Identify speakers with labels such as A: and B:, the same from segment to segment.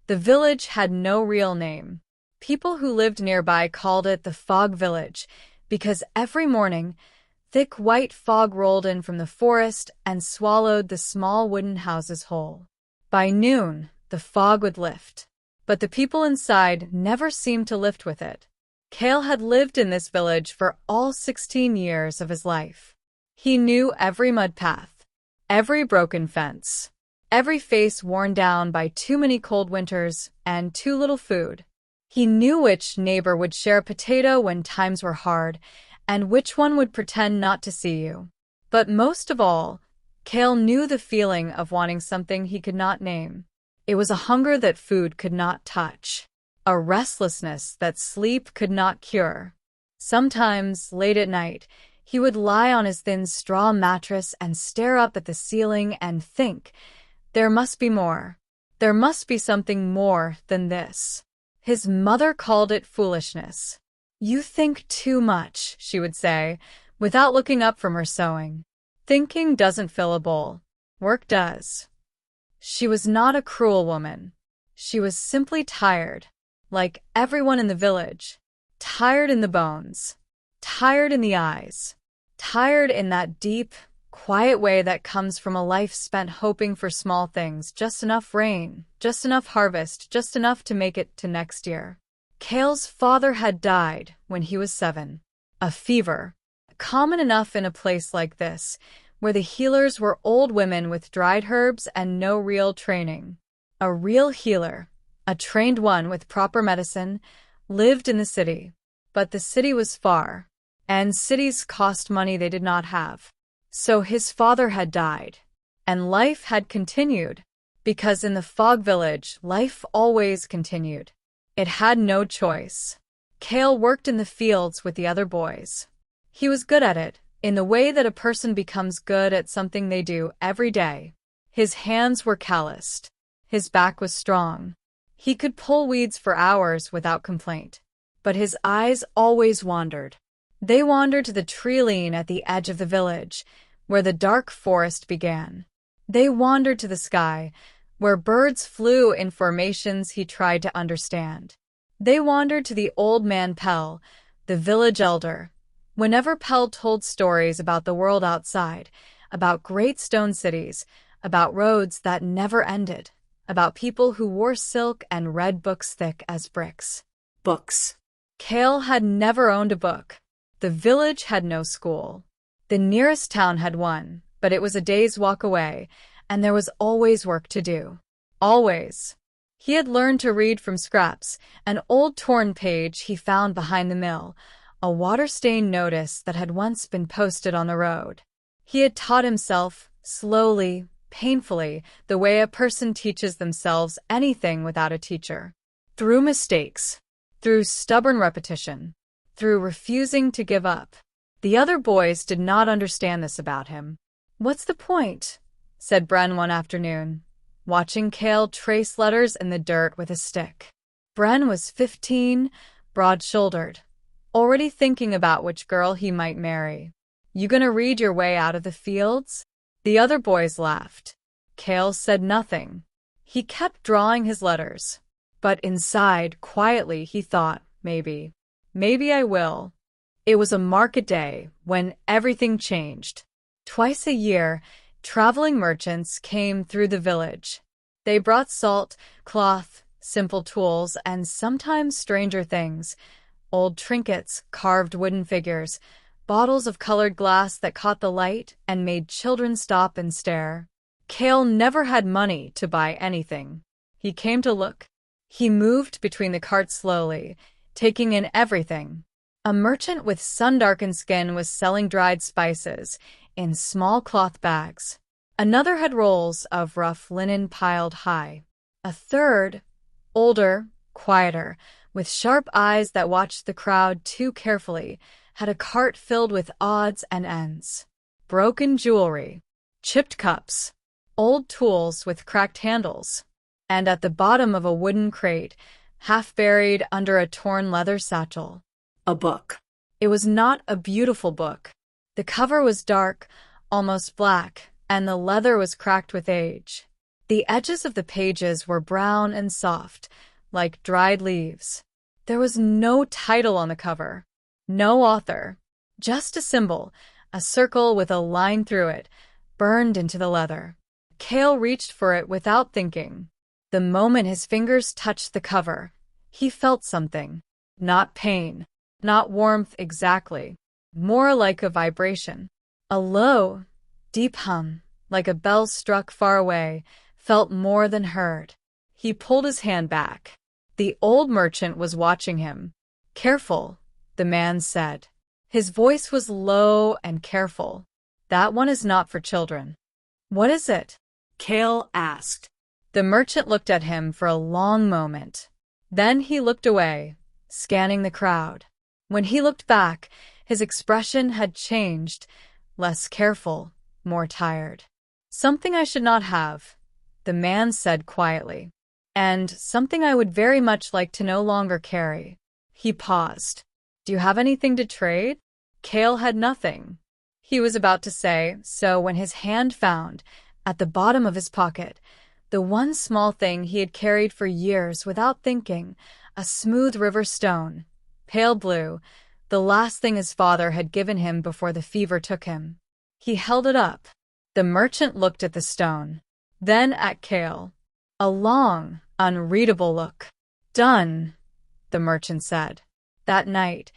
A: The village had no real name. People who lived nearby called it the Fog Village because every morning, thick white fog rolled in from the forest and swallowed the small wooden houses whole. By noon, the fog would lift, but the people inside never seemed to lift with it. Cael had lived in this village for all 16 years of his life. He knew every mud path, every broken fence, every face worn down by too many cold winters and too little food. He knew which neighbor would share a potato when times were hard, and which one would pretend not to see you. But most of all, Cael knew the feeling of wanting something he could not name. It was a hunger that food could not touch, a restlessness that sleep could not cure. Sometimes, late at night, he would lie on his thin straw mattress and stare up at the ceiling and think, there must be more. There must be something more than this. His mother called it foolishness. You think too much, she would say, without looking up from her sewing. Thinking doesn't fill a bowl. Work does. She was not a cruel woman. She was simply tired, like everyone in the village. Tired in the bones. Tired in the eyes. Tired in that deep, quiet way that comes from a life spent hoping for small things, just enough rain, just enough harvest, just enough to make it to next year. Cael's father had died when he was 7. A fever, common enough in a place like this, where the healers were old women with dried herbs and no real training. A real healer, a trained one with proper medicine, lived in the city. But the city was far, and cities cost money they did not have. So his father had died, and life had continued, because in the Fog Village, life always continued. It had no choice. Cael worked in the fields with the other boys. He was good at it, in the way that a person becomes good at something they do every day. His hands were calloused. His back was strong. He could pull weeds for hours without complaint. But his eyes always wandered. They wandered to the tree-line at the edge of the village, where the dark forest began. They wandered to the sky, where birds flew in formations he tried to understand. They wandered to the old man Cael, the village elder. Whenever Cael told stories about the world outside, about great stone cities, about roads that never ended, about people who wore silk and read books thick as bricks. Books. Cael had never owned a book. The village had no school. The nearest town had one, but it was a day's walk away, and there was always work to do. Always. He had learned to read from scraps, an old torn page he found behind the mill, a water-stained notice that had once been posted on the road. He had taught himself, slowly, painfully, the way a person teaches themselves anything without a teacher. Through mistakes. Through stubborn repetition. Through refusing to give up. The other boys did not understand this about him. "What's the point?" said Bren one afternoon, watching Cael trace letters in the dirt with a stick. Bren was 15, broad-shouldered, already thinking about which girl he might marry. "You gonna read your way out of the fields?" The other boys laughed. Cael said nothing. He kept drawing his letters. But inside, quietly, he thought, maybe I will. It was a market day when everything changed. Twice a year, traveling merchants came through the village. They brought salt, cloth, simple tools, and sometimes stranger things. Old trinkets, carved wooden figures, bottles of colored glass that caught the light and made children stop and stare. Cael never had money to buy anything. He came to look. He moved between the carts slowly, taking in everything. A merchant with sun-darkened skin was selling dried spices in small cloth bags. Another had rolls of rough linen piled high. A third, older, quieter, with sharp eyes that watched the crowd too carefully, had a cart filled with odds and ends. Broken jewelry, chipped cups, old tools with cracked handles, and at the bottom of a wooden crate, half buried under a torn leather satchel, a book. It was not a beautiful book. The cover was dark, almost black, and the leather was cracked with age. The edges of the pages were brown and soft, like dried leaves. There was no title on the cover, no author, just a symbol, a circle with a line through it, burned into the leather. Cael reached for it without thinking. The moment his fingers touched the cover, he felt something. Not pain, not warmth exactly, more like a vibration. A low, deep hum, like a bell struck far away, felt more than heard. He pulled his hand back. The old merchant was watching him. "Careful," the man said. His voice was low and careful. "That one is not for children." "What is it?"
B: Cael asked.
A: The merchant looked at him for a long moment. Then he looked away, scanning the crowd. When he looked back, his expression had changed, less careful, more tired. "Something I should not have," the man said quietly. "And something I would very much like to no longer carry." He paused. "Do you have anything to trade?" Cael had nothing. He was about to say so when his hand found, at the bottom of his pocket, the one small thing he had carried for years without thinking, a smooth river stone, pale blue, the last thing his father had given him before the fever took him. He held it up. The merchant looked at the stone, then at Cael. A long, unreadable look. "Done," the merchant said. That night,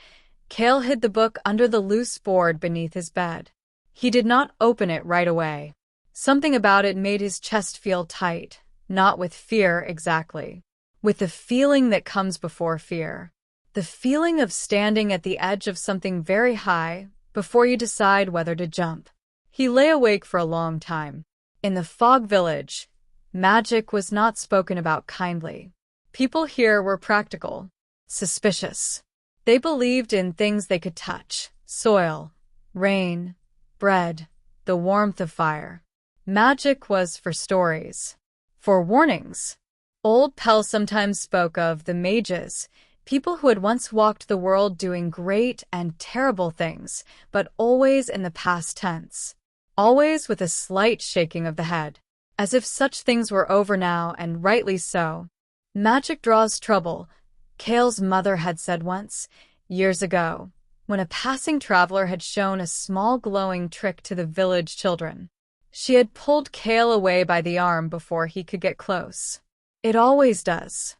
A: Cael hid the book under the loose board beneath his bed. He did not open it right away. Something about it made his chest feel tight, not with fear exactly, with the feeling that comes before fear. The feeling of standing at the edge of something very high before you decide whether to jump. He lay awake for a long time. In the fog village, magic was not spoken about kindly. People here were practical, suspicious. They believed in things they could touch: soil, rain, bread, the warmth of fire. Magic was for stories, for warnings. Old Pell sometimes spoke of the mages, people who had once walked the world doing great and terrible things, but always in the past tense, always with a slight shaking of the head, as if such things were over now, and rightly so. Magic draws trouble, Cael's mother had said once, years ago, when a passing traveler had shown a small glowing trick to the village children. She had pulled Cael away by the arm before he could get close. It always does.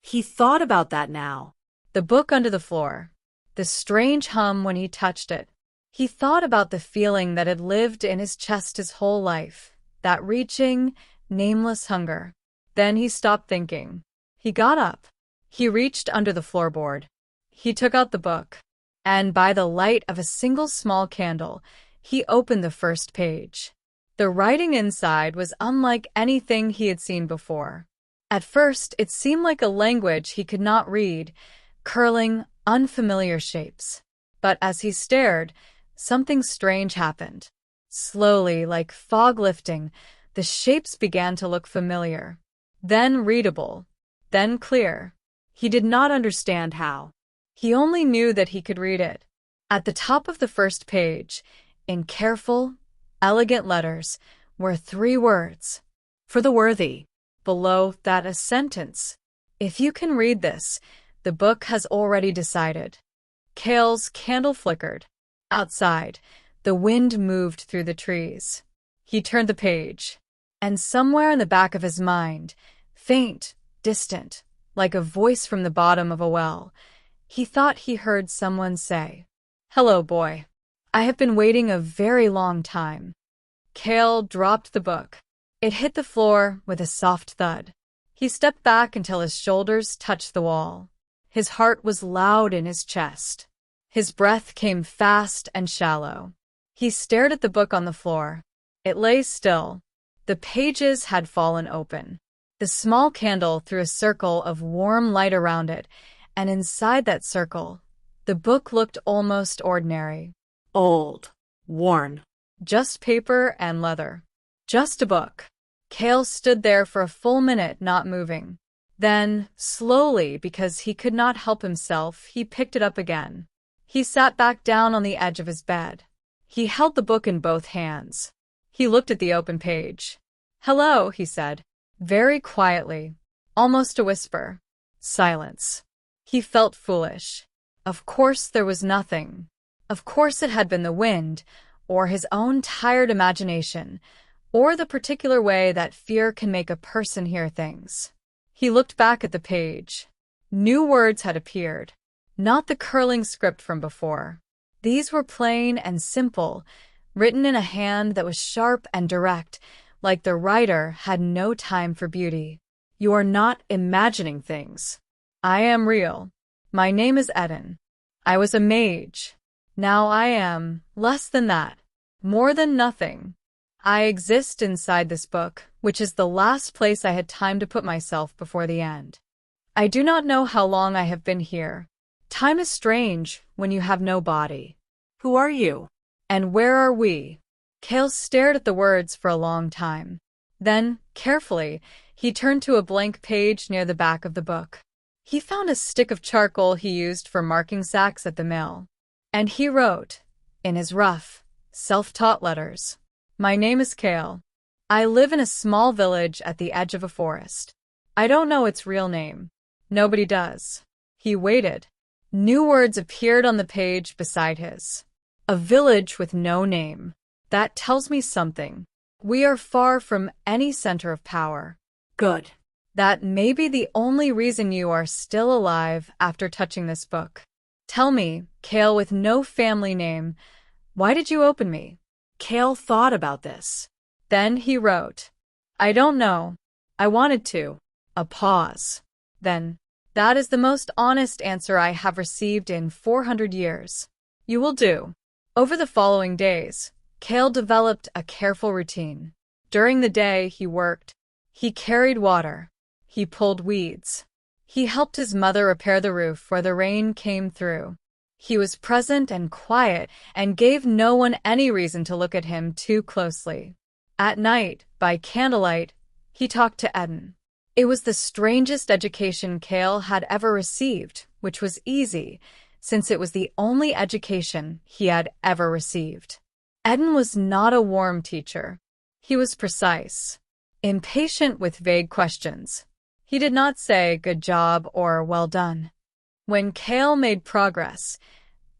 B: He thought about that now.
A: The book under the floor, the strange hum when he touched it. He thought about the feeling that had lived in his chest his whole life, that reaching, nameless hunger. Then he stopped thinking. He got up. He reached under the floorboard. He took out the book, and by the light of a single small candle, he opened the first page. The writing inside was unlike anything he had seen before. At first, it seemed like a language he could not read, curling, unfamiliar shapes. But as he stared, something strange happened. Slowly, like fog lifting, the shapes began to look familiar. Then readable. Then clear. He did not understand how. He only knew that he could read it. At the top of the first page, in careful, elegant letters, were 3 words. "For the worthy." Below that, a sentence. "If you can read this, the book has already decided." Cael's candle flickered. Outside, the wind moved through the trees. He turned the page, and somewhere in the back of his mind, faint, distant, like a voice from the bottom of a well, he thought he heard someone say, "Hello, boy. I have been waiting a very long time." Cael dropped the book. It hit the floor with a soft thud. He stepped back until his shoulders touched the wall. His heart was loud in his chest. His breath came fast and shallow. He stared at the book on the floor. It lay still. The pages had fallen open. The small candle threw a circle of warm light around it, and inside that circle, the book looked almost ordinary.
B: Old. Worn.
A: Just paper and leather. Just a book. Cael stood there for a full minute, not moving. Then, slowly, because he could not help himself, he picked it up again. He sat back down on the edge of his bed. He held the book in both hands. He looked at the open page. "Hello," he said. Very quietly, almost a whisper. Silence. He felt foolish. Of course there was nothing. Of course it had been the wind, or his own tired imagination, or the particular way that fear can make a person hear things. He looked back at the page. New words had appeared, not the curling script from before. These were plain and simple, written in a hand that was sharp and direct, like the writer had no time for beauty. You are not imagining things. I am real. My name is Eden. I was a mage. Now I am less than that, more than nothing. I exist inside this book, which is the last place I had time to put myself before the end. I do not know how long I have been here. Time is strange when you have no body.
B: Who are you?
A: And where are we? Cael stared at the words for a long time. Then, carefully, he turned to a blank page near the back of the book. He found a stick of charcoal he used for marking sacks at the mill. And he wrote, in his rough, self-taught letters, My name is Cael. I live in a small village at the edge of a forest. I don't know its real name. Nobody does. He waited. New words appeared on the page beside his. A village with no name. That tells me something. We are far from any center of power.
B: Good.
A: That may be the only reason you are still alive after touching this book. Tell me, Cael with no family name, why did you open me?
B: Cael thought about this.
A: Then he wrote, I don't know. I wanted to. A pause. Then, that is the most honest answer I have received in 400 years. You will do. Over the following days, Cael developed a careful routine. During the day, he worked. He carried water. He pulled weeds. He helped his mother repair the roof where the rain came through. He was present and quiet and gave no one any reason to look at him too closely. At night, by candlelight, he talked to Eden. It was the strangest education Cael had ever received, which was easy, since it was the only education he had ever received. Eden was not a warm teacher. He was precise, impatient with vague questions. He did not say good job or well done. When Cael made progress,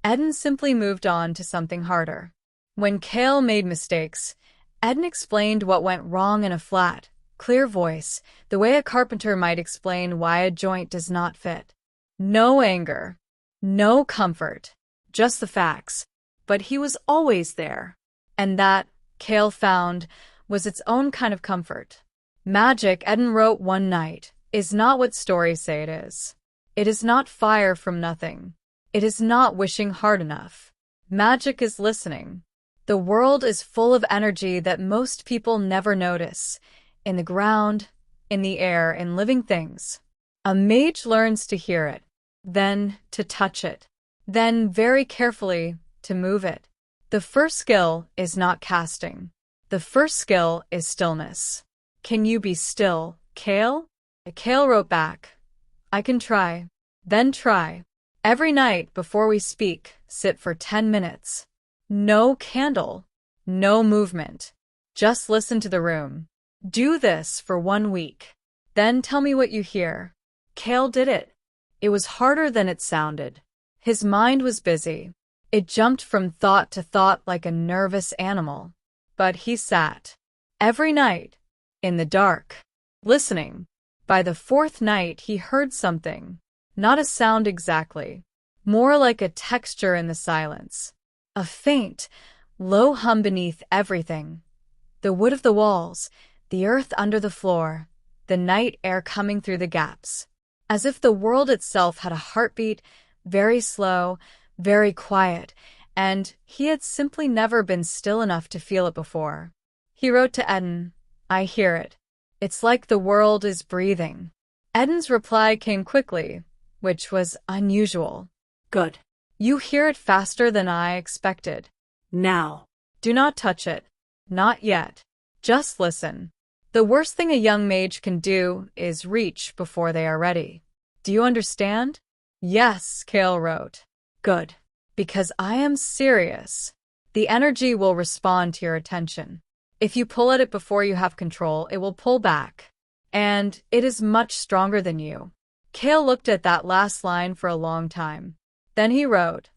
A: Eden simply moved on to something harder. When Cael made mistakes, Eden explained what went wrong in a flat, clear voice, the way a carpenter might explain why a joint does not fit. No anger, no comfort, just the facts. But he was always there. And that, Cael found, was its own kind of comfort. Magic, Eden wrote one night, is not what stories say it is. It is not fire from nothing. It is not wishing hard enough. Magic is listening. The world is full of energy that most people never notice. In the ground, in the air, in living things. A mage learns to hear it, then to touch it, then very carefully to move it. The first skill is not casting. The first skill is stillness. Can you be still, Cael? Cael wrote back, I can try. Then try. Every night before we speak, sit for 10 minutes. No candle. No movement. Just listen to the room. Do this for 1 week. Then tell me what you hear. Cael did it. It was harder than it sounded. His mind was busy. It jumped from thought to thought like a nervous animal. But he sat. Every night. In the dark. Listening. By the 4th night he heard something. Not a sound exactly. More like a texture in the silence. A faint, low hum beneath everything. The wood of the walls, the earth under the floor, the night air coming through the gaps. As if the world itself had a heartbeat, very slow, very quiet, and he had simply never been still enough to feel it before. He wrote to Eden, I hear it. It's like the world is breathing. Eden's reply came quickly, which was unusual.
B: Good.
A: You hear it faster than I expected.
B: Now.
A: Do not touch it. Not yet. Just listen. The worst thing a young mage can do is reach before they are ready. Do you understand? Yes, Cael wrote. Good. Because I am serious. The energy will respond to your attention. If you pull at it before you have control, it will pull back. and it is much stronger than you. Cael looked at that last line for a long time. Then he wrote,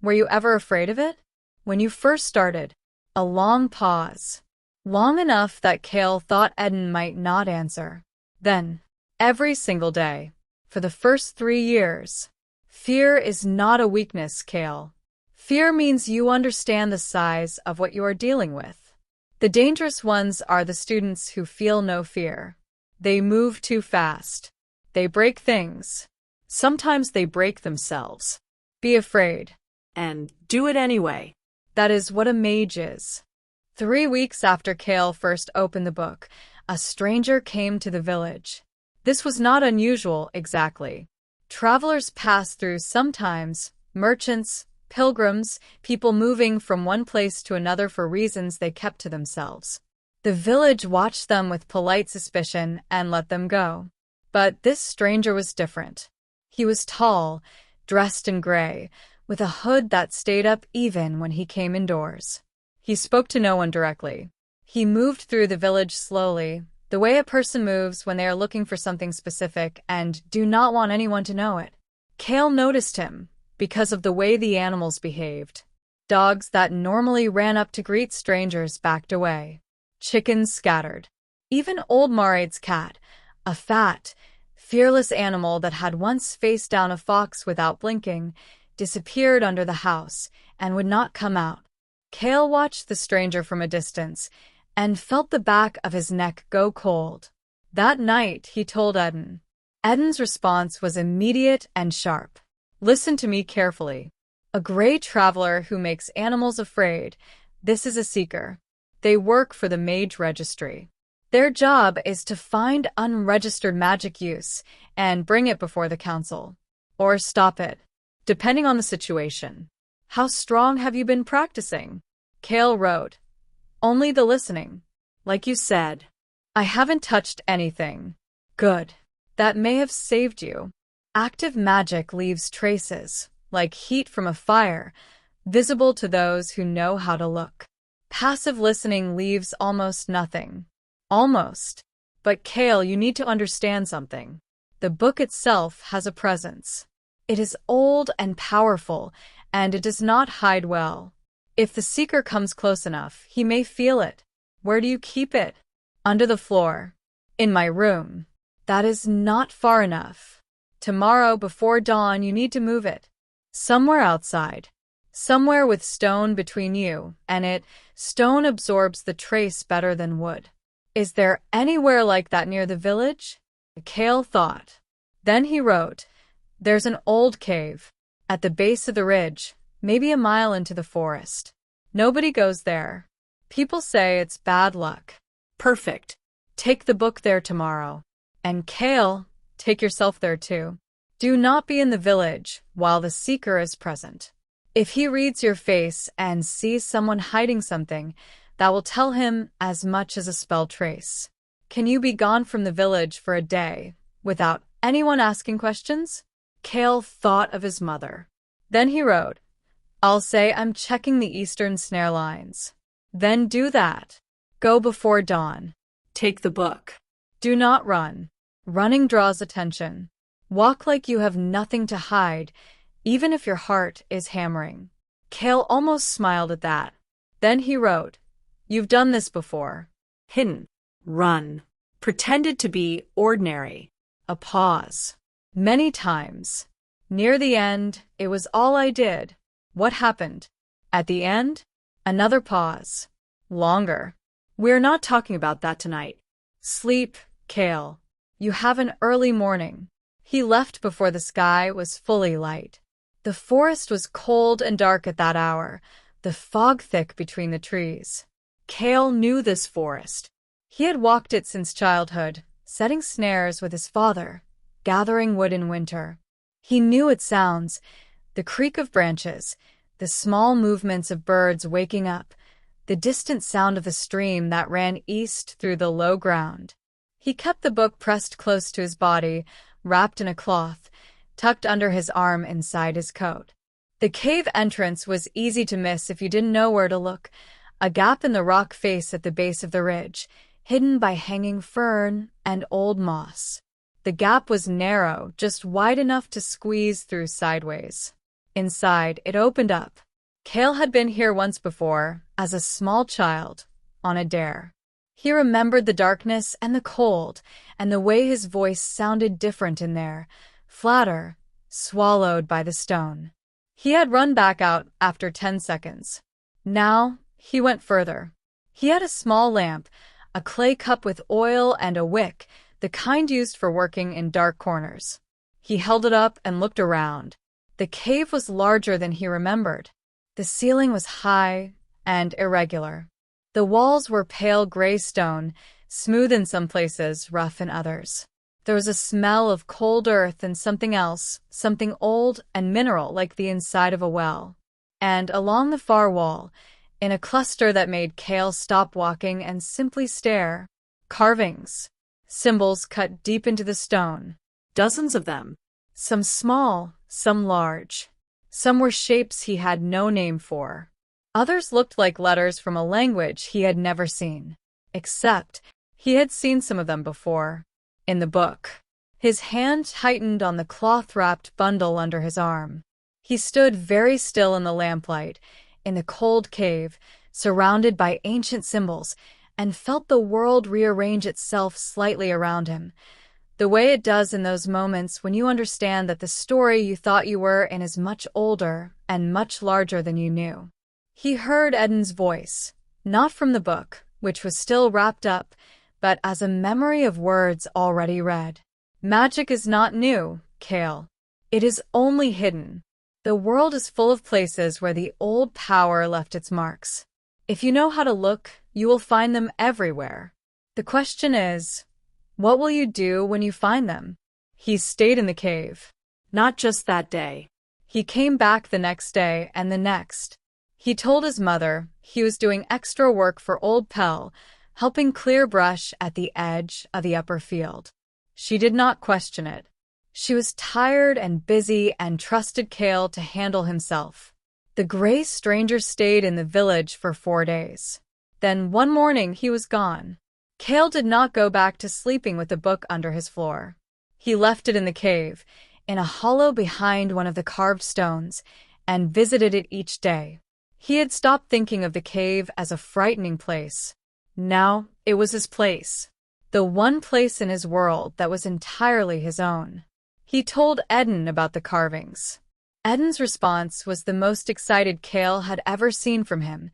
A: "Were you ever afraid of it?" "When you first started." A long pause. Long enough that Cael thought Eden might not answer. Then, every single day, for the first 3 years. Fear is not a weakness, Cael. Fear means you understand the size of what you are dealing with. The dangerous ones are the students who feel no fear. They move too fast. They break things. Sometimes they break themselves. Be afraid.
B: And do it anyway.
A: That is what a mage is. 3 weeks after Cael first opened the book, a stranger came to the village. This was not unusual, exactly. Travelers passed through sometimes, merchants, pilgrims, people moving from one place to another for reasons they kept to themselves. The village watched them with polite suspicion and let them go. But this stranger was different. He was tall, dressed in gray, with a hood that stayed up even when he came indoors. He spoke to no one directly. He moved through the village slowly, the way a person moves when they are looking for something specific and do not want anyone to know it. Cael noticed him because of the way the animals behaved. Dogs that normally ran up to greet strangers backed away. Chickens scattered. Even old Maraid's cat, a fat, fearless animal that had once faced down a fox without blinking, disappeared under the house and would not come out. Cael watched the stranger from a distance and felt the back of his neck go cold. That night, he told Eden. Eden's response was immediate and sharp. "Listen to me carefully. A gray traveler who makes animals afraid. This is a seeker. They work for the Mage Registry. Their job is to find unregistered magic use and bring it before the council. Or stop it, depending on the situation." "How strong have you been practicing?" Cael wrote. "Only the listening. Like you said. I haven't touched anything." "Good. That may have saved you." Active magic leaves traces, like heat from a fire, visible to those who know how to look. Passive listening leaves almost nothing. Almost. But Cael, you need to understand something. The book itself has a presence. It is old and powerful, and it does not hide well. If the seeker comes close enough, he may feel it. Where do you keep it? Under the floor. In my room. That is not far enough. Tomorrow before dawn you need to move it. Somewhere outside. Somewhere with stone between you and it. Stone absorbs the trace better than wood. Is there anywhere like that near the village? Cael thought. Then he wrote, "There's an old cave. At the base of the ridge, maybe a mile into the forest. Nobody goes there. People say it's bad luck." "Perfect. Take the book there tomorrow. And Cael, take yourself there too. Do not be in the village while the seeker is present. If he reads your face and sees someone hiding something, that will tell him as much as a spell trace. Can you be gone from the village for a day without anyone asking questions?" Cael thought of his mother. Then he wrote, "I'll say I'm checking the eastern snare lines." "Then do that. Go before dawn. Take the book. Do not run. Running draws attention. Walk like you have nothing to hide, even if your heart is hammering." Cael almost smiled at that. Then he wrote, "You've done this before." Hidden. Run. Pretended to be ordinary. A pause. Many times. Near the end, it was all I did. What happened? At the end? Another pause. Longer. We're not talking about that tonight. Sleep, Cael. You have an early morning. He left before the sky was fully light. The forest was cold and dark at that hour, the fog thick between the trees. Cael knew this forest. He had walked it since childhood, setting snares with his father, gathering wood in winter. He knew its sounds, the creak of branches, the small movements of birds waking up, the distant sound of the stream that ran east through the low ground. He kept the book pressed close to his body, wrapped in a cloth, tucked under his arm inside his coat. The cave entrance was easy to miss if you didn't know where to look, a gap in the rock face at the base of the ridge, hidden by hanging fern and old moss. The gap was narrow, just wide enough to squeeze through sideways. Inside, it opened up. Cael had been here once before, as a small child, on a dare. He remembered the darkness and the cold, and the way his voice sounded different in there, flatter, swallowed by the stone. He had run back out after 10 seconds. Now, he went further. He had a small lamp, a clay cup with oil and a wick, the kind used for working in dark corners. He held it up and looked around. The cave was larger than he remembered. The ceiling was high and irregular. The walls were pale gray stone, smooth in some places, rough in others. There was a smell of cold earth and something else, something old and mineral like the inside of a well. And along the far wall, in a cluster that made Cael stop walking and simply stare, carvings. Symbols cut deep into the stone.
B: Dozens of them.
A: Some small, some large. Some were shapes he had no name for. Others looked like letters from a language he had never seen. Except, he had seen some of them before. In the book. His hand tightened on the cloth-wrapped bundle under his arm. He stood very still in the lamplight, in the cold cave, surrounded by ancient symbols, and felt the world rearrange itself slightly around him, the way it does in those moments when you understand that the story you thought you were in is much older and much larger than you knew. He heard Eden's voice, not from the book, which was still wrapped up, but as a memory of words already read. Magic is not new, Cael. It is only hidden. The world is full of places where the old power left its marks. If you know how to look, you will find them everywhere. The question is, what will you do when you find them? He stayed in the cave.
B: Not just that day.
A: He came back the next day and the next. He told his mother he was doing extra work for old Cael, helping clear brush at the edge of the upper field. She did not question it. She was tired and busy and trusted Cael to handle himself. The gray stranger stayed in the village for 4 days. Then one morning he was gone. Cael did not go back to sleeping with the book under his floor. He left it in the cave, in a hollow behind one of the carved stones, and visited it each day. He had stopped thinking of the cave as a frightening place. Now it was his place, the one place in his world that was entirely his own. He told Eden about the carvings. Eden's response was the most excited Cael had ever seen from him,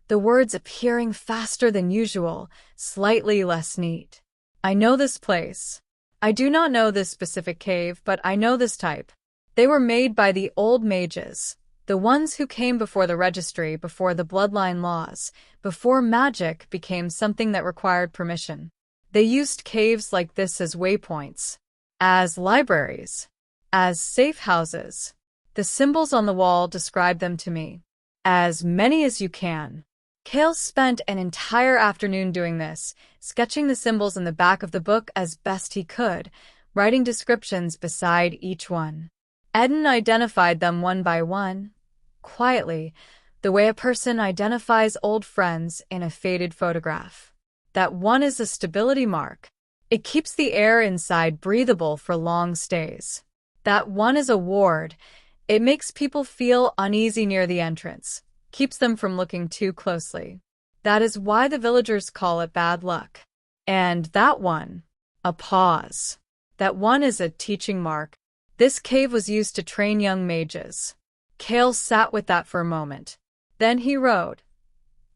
A: the words appearing faster than usual, slightly less neat. I know this place. I do not know this specific cave, but I know this type. They were made by the old mages, the ones who came before the registry, before the bloodline laws, before magic became something that required permission. They used caves like this as waypoints, as libraries, as safe houses. The symbols on the wall describe them to me. As many as you can. Cael spent an entire afternoon doing this, sketching the symbols in the back of the book as best he could, writing descriptions beside each one. Eden identified them one by one, quietly, the way a person identifies old friends in a faded photograph. That one is a stability mark. It keeps the air inside breathable for long stays. That one is a ward. It makes people feel uneasy near the entrance, keeps them from looking too closely. That is why the villagers call it bad luck. And that one, a pause. That one is a teaching mark. This cave was used to train young mages. Cael sat with that for a moment. Then he wrote,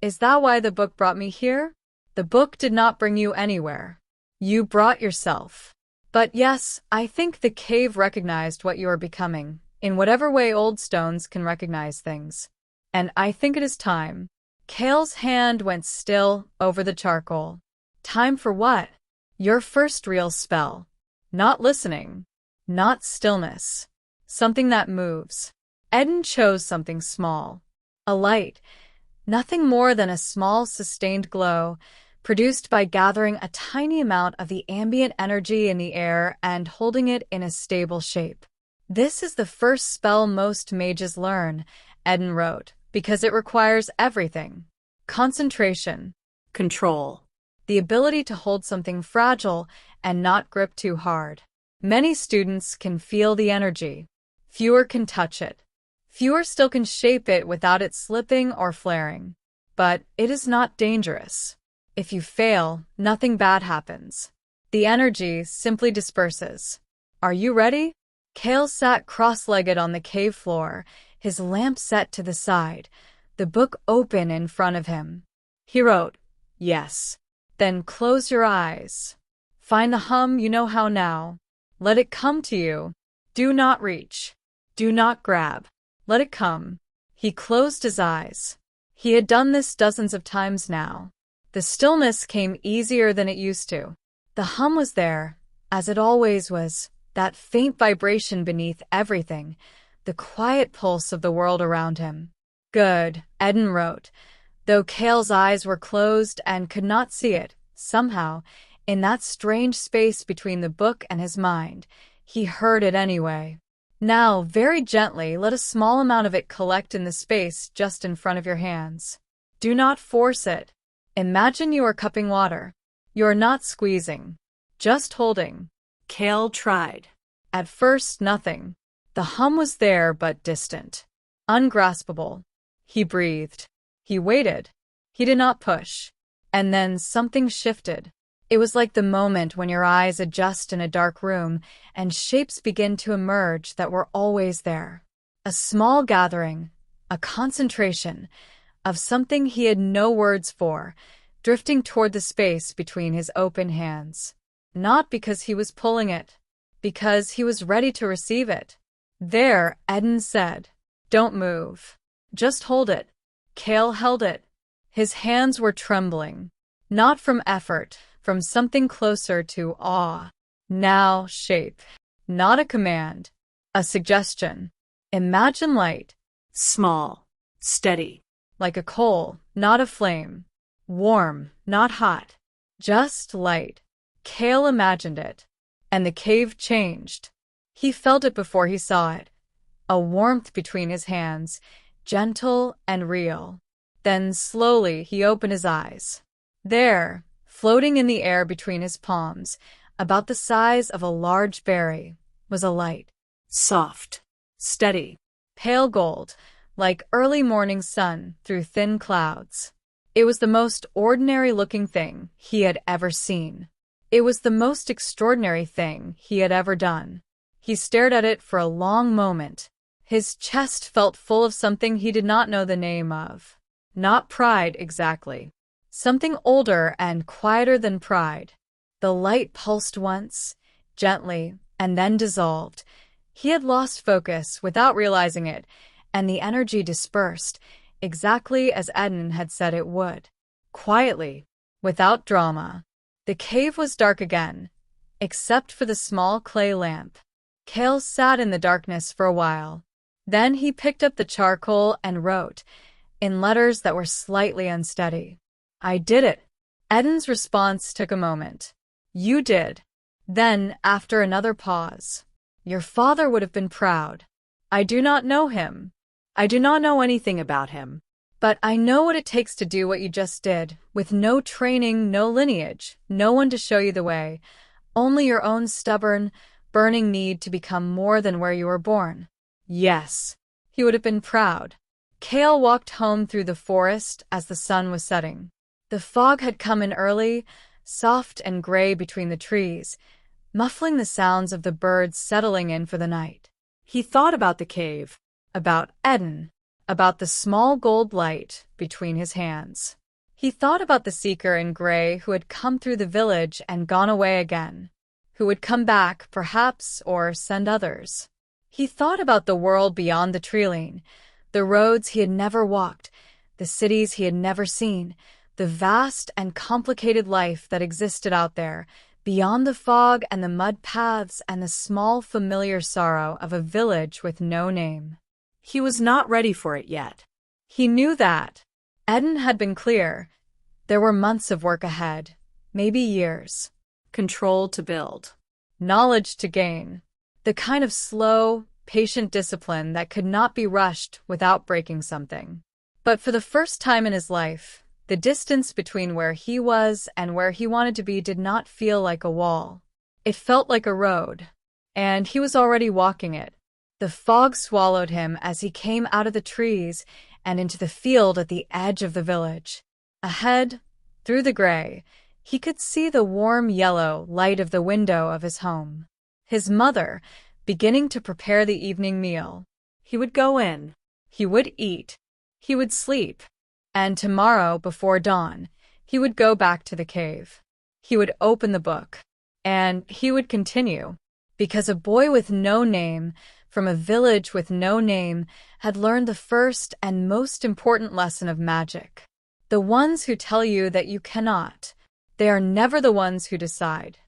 A: "Is that why the book brought me here? The book did not bring you anywhere. You brought yourself. But yes, I think the cave recognized what you are becoming, in whatever way old stones can recognize things. And I think it is time." Cael's hand went still over the charcoal. Time for what? Your first real spell. Not listening. Not stillness. Something that moves. Eden chose something small. A light. Nothing more than a small sustained glow, produced by gathering a tiny amount of the ambient energy in the air and holding it in a stable shape. This is the first spell most mages learn, Eden wrote, because it requires everything. Concentration.
B: Control.
A: the ability to hold something fragile and not grip too hard. Many students can feel the energy. Fewer can touch it. Fewer still can shape it without it slipping or flaring. But it is not dangerous. If you fail, nothing bad happens. The energy simply disperses. Are you ready? Cael sat cross-legged on the cave floor, his lamp set to the side, the book open in front of him. He wrote, "Yes." Then close your eyes. Find the hum you know how now. Let it come to you. Do not reach. Do not grab. Let it come. He closed his eyes. He had done this dozens of times now. The stillness came easier than it used to. The hum was there, as it always was, that faint vibration beneath everything, the quiet pulse of the world around him. Good, Eden wrote. Though Cael's eyes were closed and could not see it, somehow, in that strange space between the book and his mind, he heard it anyway. Now, very gently, let a small amount of it collect in the space just in front of your hands. Do not force it. Imagine you are cupping water. You are not squeezing, just holding.
B: Cael tried.
A: At first, nothing. The hum was there but distant, ungraspable. He breathed. He waited. He did not push. And then something shifted. It was like the moment when your eyes adjust in a dark room and shapes begin to emerge that were always there. A small gathering, a concentration, of something he had no words for, drifting toward the space between his open hands. Not because he was pulling it, because he was ready to receive it. There, Eden said, "Don't move. Just hold it." Cael held it. His hands were trembling, not from effort, from something closer to awe. Now, shape. Not a command, a suggestion. Imagine light.
B: Small, steady.
A: Like a coal, not a flame. Warm, not hot. Just light. Cael imagined it. And the cave changed. He felt it before he saw it. A warmth between his hands, gentle and real. Then slowly he opened his eyes. There, floating in the air between his palms, about the size of a large berry, was a light.
B: Soft, steady,
A: Pale gold, like early morning sun through thin clouds. It was the most ordinary-looking thing he had ever seen. It was the most extraordinary thing he had ever done. He stared at it for a long moment. His chest felt full of something he did not know the name of. Not pride exactly. Something older and quieter than pride. The light pulsed once, gently, and then dissolved. He had lost focus without realizing it, and the energy dispersed, exactly as Eden had said it would. Quietly, without drama. The cave was dark again, except for the small clay lamp. Cael sat in the darkness for a while. Then he picked up the charcoal and wrote, in letters that were slightly unsteady. "I did it." Eden's response took a moment. "You did." Then, after another pause, "Your father would have been proud. I do not know him.
B: I do not know anything about him.
A: But I know what it takes to do what you just did, with no training, no lineage, no one to show you the way, only your own stubborn, burning need to become more than where you were born." Yes, he would have been proud. Cael walked home through the forest as the sun was setting. The fog had come in early, soft and gray between the trees, muffling the sounds of the birds settling in for the night.
B: He thought about the cave,
A: about Eden, about the small gold light between his hands. He thought about the seeker in gray who had come through the village and gone away again, who would come back, perhaps, or send others. He thought about the world beyond the tree-line, the roads he had never walked, the cities he had never seen, the vast and complicated life that existed out there, beyond the fog and the mud paths and the small familiar sorrow of a village with no name.
B: He was not ready for it yet.
A: He knew that. Eden had been clear. There were months of work ahead, maybe years.
B: Control to build.
A: Knowledge to gain. The kind of slow, patient discipline that could not be rushed without breaking something. But for the first time in his life, The distance between where he was and where he wanted to be did not feel like a wall. It felt like a road, and he was already walking it. The fog swallowed him as he came out of the trees and into the field at the edge of the village. Ahead, through the gray, he could see the warm yellow light of the window of his home. His mother, beginning to prepare the evening meal.
B: He would go in.
A: He would eat. He would sleep. And tomorrow, before dawn, he would go back to the cave. He would open the book. And he would continue. Because a boy with no name, from a village with no name, had learned the first and most important lesson of magic. The ones who tell you that you cannot, they are never the ones who decide.